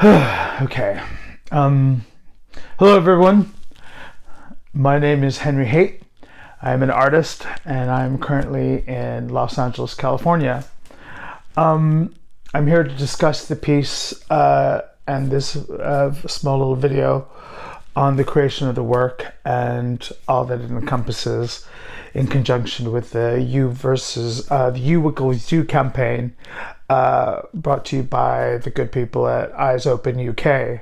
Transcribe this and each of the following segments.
Okay. Hello, everyone. My name is Henry Haight. I'm an artist, and I'm currently in Los Angeles, California. I'm here to discuss the piece and this small little video on the creation of the work and all that it encompasses, in conjunction with the the You Equals You campaign, brought to you by the good people at Eyes Open UK,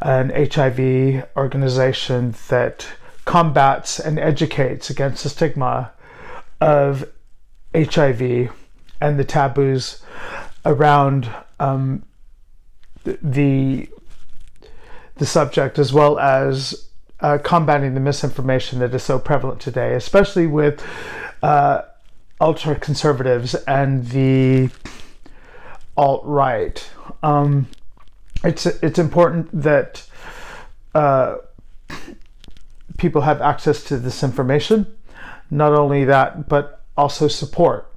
an HIV organization that combats and educates against the stigma of HIV and the taboos around the subject, as well as combating the misinformation that is so prevalent today, especially with ultra conservatives and the alt-right. It's important that people have access to this information. Not only that, but also support.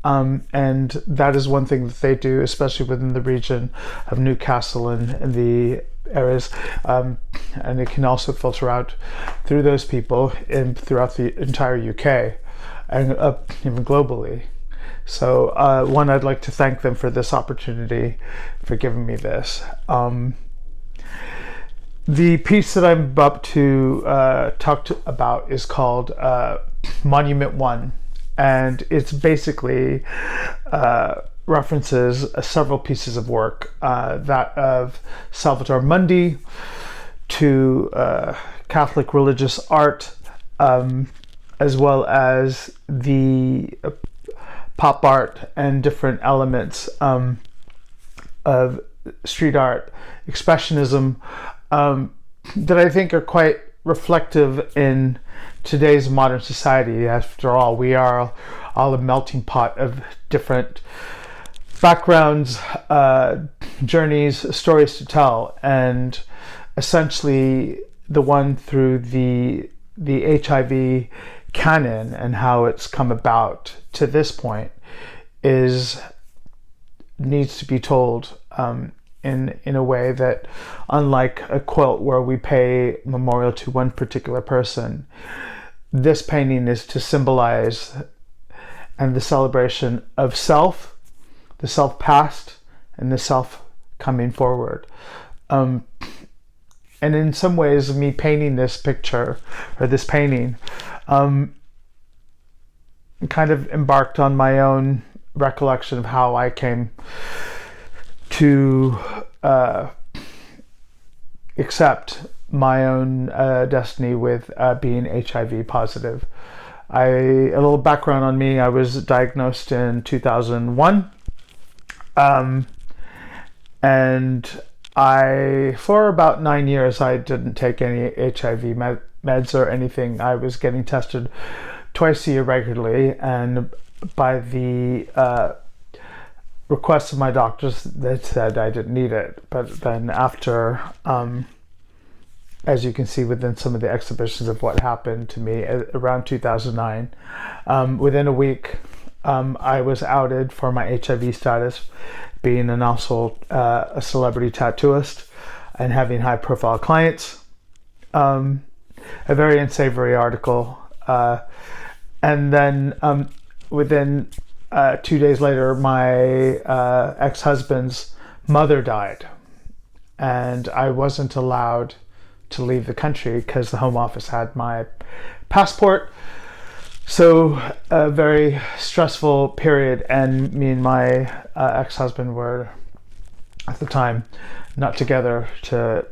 And that is one thing that they do, especially within the region of Newcastle and the areas. And it can also filter out through those people throughout the entire UK and even globally. So one, I'd like to thank them for this opportunity, for giving me this. The piece that I'm about to talk about is called Monument One, and it's basically references several pieces of work, that of Salvator Mundi to Catholic religious art, as well as the pop art and different elements of street art, Expressionism, that I think are quite reflective in today's modern society. After all, we are all a melting pot of different backgrounds, journeys, stories to tell, and essentially the one through the HIV canon and how it's come about to this point needs to be told in a way that, unlike a quilt where we pay memorial to one particular person, this painting is to symbolize and the celebration of self, the self past, and the self coming forward. And in some ways, me painting this picture or this painting, kind of embarked on my own recollection of how I came to accept my own destiny with being HIV positive. A little background on me: I was diagnosed in 2001, and for about 9 years, I didn't take any HIV meds or anything. I was getting tested twice a year regularly, and by the request of my doctors, they said I didn't need it. But then after, as you can see within some of the exhibitions of what happened to me around 2009, within a week, I was outed for my HIV status, being also a celebrity tattooist and having high profile clients. A very unsavory article. And then within 2 days later, my ex-husband's mother died, and I wasn't allowed to leave the country because the Home Office had my passport. So a very stressful period, and me and my ex-husband were at the time not together to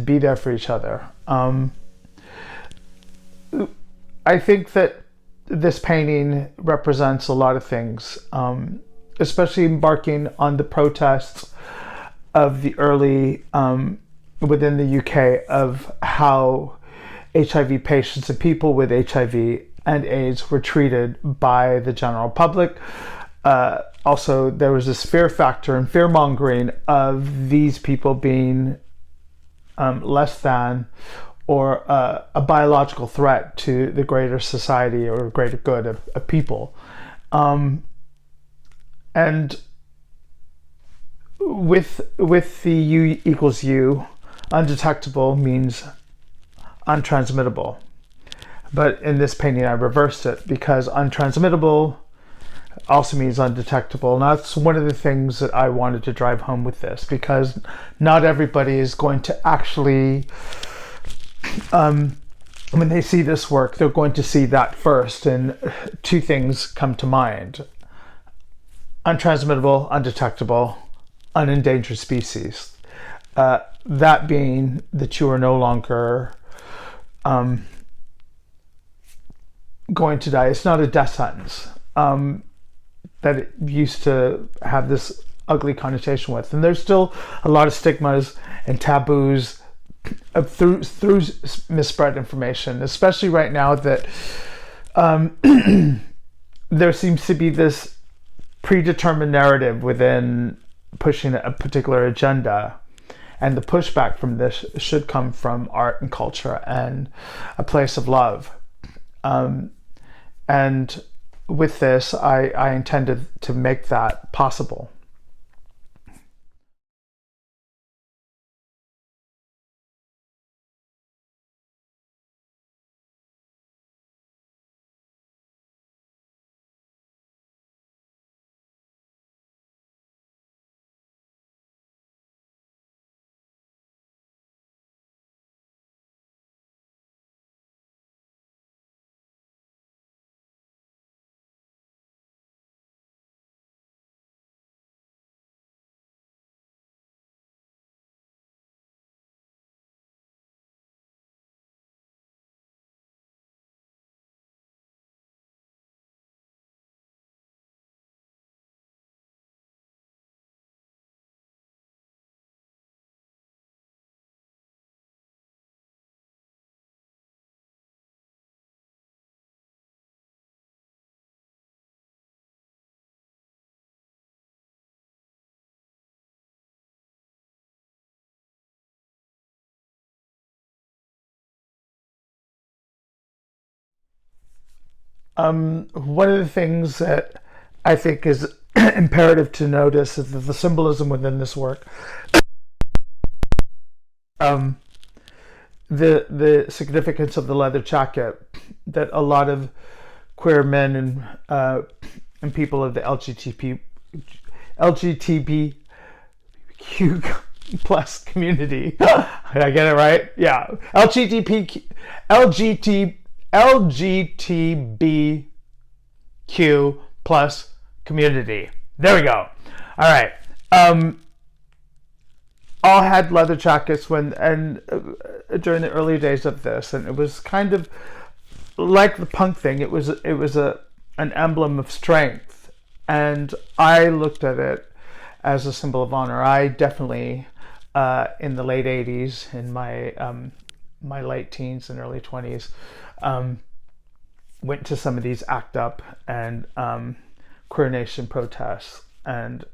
be there for each other. I think that this painting represents a lot of things, especially embarking on the protests of the early, within the UK, of how HIV patients and people with HIV and AIDS were treated by the general public. Also, there was this fear factor and fear mongering of these people being less than or a biological threat to the greater society or greater good of people. And with the U equals U, undetectable means untransmittable. But in this painting, I reversed it because untransmittable also means undetectable. And that's one of the things that I wanted to drive home with this, because not everybody is going to actually, when they see this work, they're going to see that first. And two things come to mind: untransmittable, undetectable, unendangered species. That being that you are no longer going to die. It's not a death sentence that it used to have this ugly connotation with. And there's still a lot of stigmas and taboos through misspread information, especially right now that there seems to be this predetermined narrative within pushing a particular agenda. And the pushback from this should come from art and culture and a place of love. And with this, I intended to make that possible. One of the things that I think is imperative to notice is that the symbolism within this work, um, the significance of the leather jacket, that a lot of queer men and people of the LGBTQ plus community. Did I get it right? Yeah. LGBTQ plus community. There we go. All right. All had leather jackets during the early days of this, and it was kind of like the punk thing. It was an emblem of strength, and I looked at it as a symbol of honor. I definitely, in the late '80s, in my late teens and early 20s, went to some of these ACT UP and Queer Nation protests, and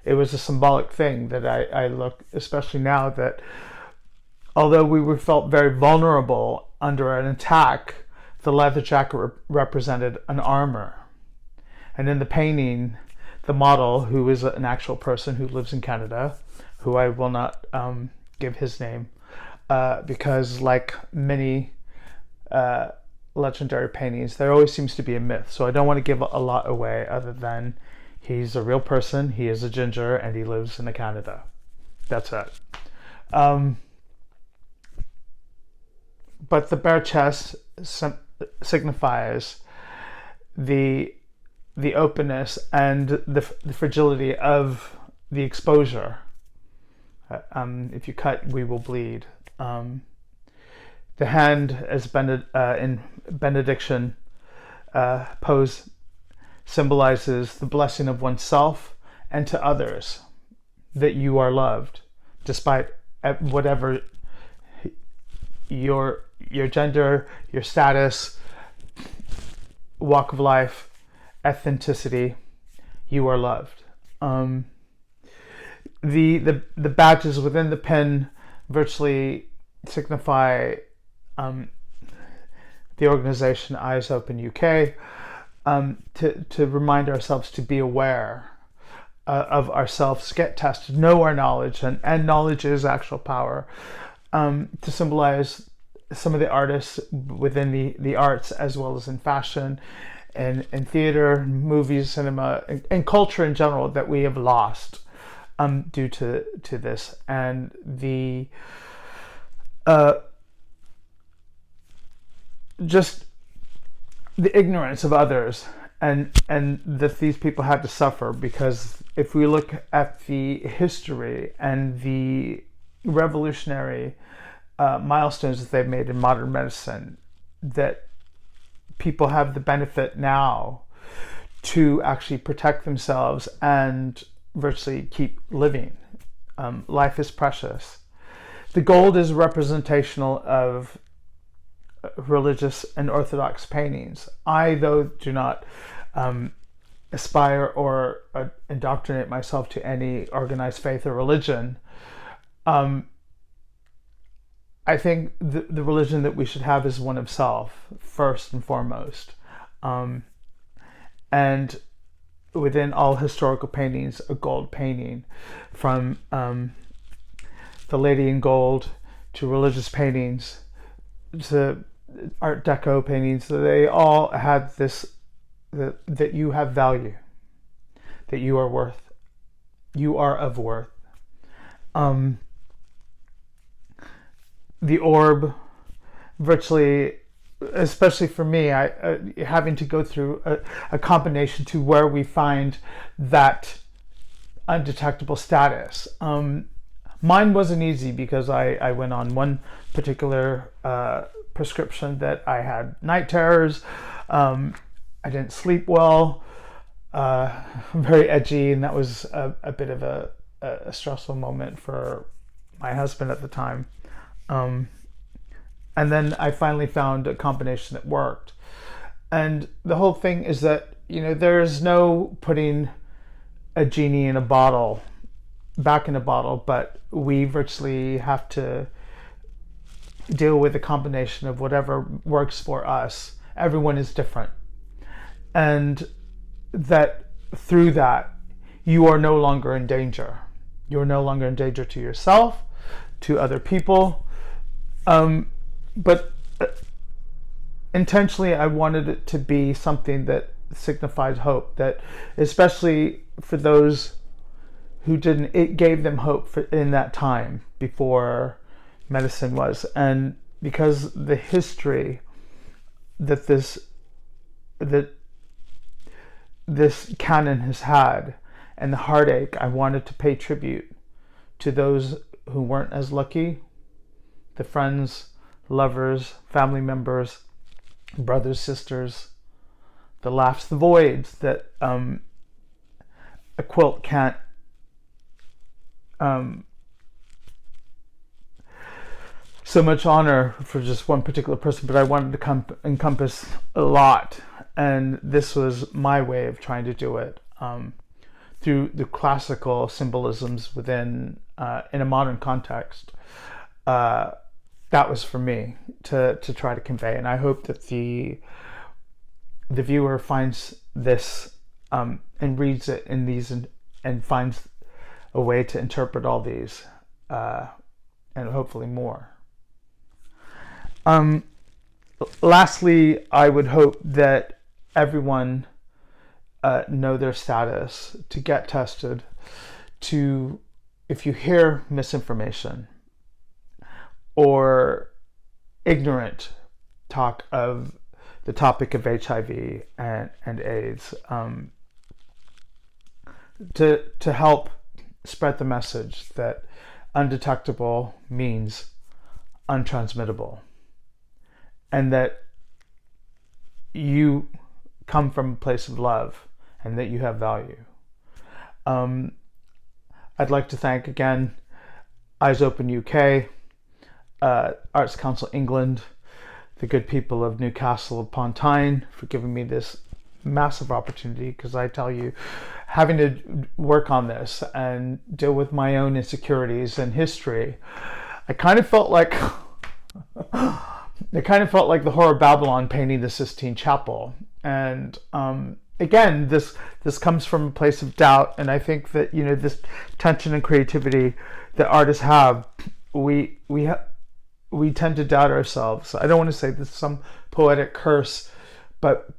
it was a symbolic thing that I look, especially now, that although we felt very vulnerable under an attack, the leather jacket represented an armor. And in the painting, the model, who is an actual person who lives in Canada, who I will not give his name, because like many legendary paintings, there always seems to be a myth. So I don't want to give a lot away other than he's a real person, he is a ginger, and he lives in Canada. That's it. But the bare chest signifies the openness and the fragility of the exposure. If you cut, we will bleed. The hand as in benediction pose symbolizes the blessing of oneself and to others, that you are loved despite whatever your gender, your status, walk of life, ethnicity. You are loved. The badges within the pin virtually signify the organization Eyes Open UK, to remind ourselves to be aware of ourselves get tested, know our knowledge, and knowledge is actual power, to symbolize some of the artists within the arts, as well as in fashion and theater, movies, cinema, and culture in general, that we have lost due to this, and just the ignorance of others, and that these people had to suffer. Because if we look at the history and the revolutionary milestones that they've made in modern medicine, that people have the benefit now to actually protect themselves and virtually keep living. Life is precious. The gold is representational of religious and Orthodox paintings. I, though, do not aspire or indoctrinate myself to any organized faith or religion. I think the religion that we should have is one of self, first and foremost. And within all historical paintings, a gold painting, from the Lady in Gold to religious paintings to Art Deco paintings, they all had this, that you have value, that you are of worth. The orb, virtually, especially for me, having to go through a combination to where we find that undetectable status. Mine wasn't easy, because I went on one particular prescription that I had night terrors. I didn't sleep well, very edgy, and that was a bit of a stressful moment for my husband at the time. And then I finally found a combination that worked. And the whole thing is that, there's no putting a genie in a bottle, back in a bottle, but we virtually have to deal with a combination of whatever works for us. Everyone is different. And that through that, you are no longer in danger. You're no longer in danger to yourself, to other people. But intentionally, I wanted it to be something that signified hope, that especially for those who didn't, it gave them hope in that time before medicine was. And because the history that this canon has had, and the heartache, I wanted to pay tribute to those who weren't as lucky, the friends, lovers, family members, brothers, sisters, the laughs, the voids that a quilt can't so much honor for just one particular person, but I wanted to encompass a lot, and this was my way of trying to do it through the classical symbolisms within in a modern context. That was for me to try to convey, and I hope that the viewer finds this and reads it in these and finds a way to interpret all these and hopefully more. Lastly, I would hope that everyone know their status, to get tested, to, if you hear misinformation or ignorant talk of the topic of HIV and AIDS, to help spread the message that undetectable means untransmittable, and that you come from a place of love and that you have value. I'd like to thank again Eyes Open UK, Arts Council England, the good people of Newcastle upon Tyne for giving me this massive opportunity, because I tell you, having to work on this and deal with my own insecurities and history, I kind of felt like the Whore of Babylon painting the Sistine Chapel. And again, this comes from a place of doubt, and I think that this tension and creativity that artists have, we tend to doubt ourselves. I don't want to say this is some poetic curse, but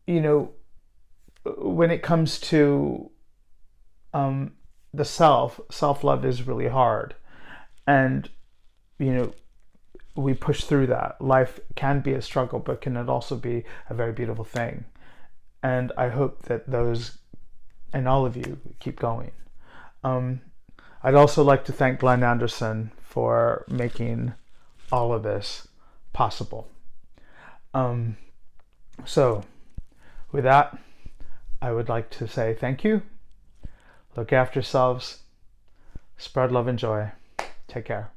when it comes to the self-love is really hard, and we push through that. Life can be a struggle, but can it also be a very beautiful thing? And I hope that those and all of you keep going. I'd also like to thank Glenn Anderson for making all of this possible. So with that, I would like to say thank you. Look after yourselves. Spread love and joy. Take care.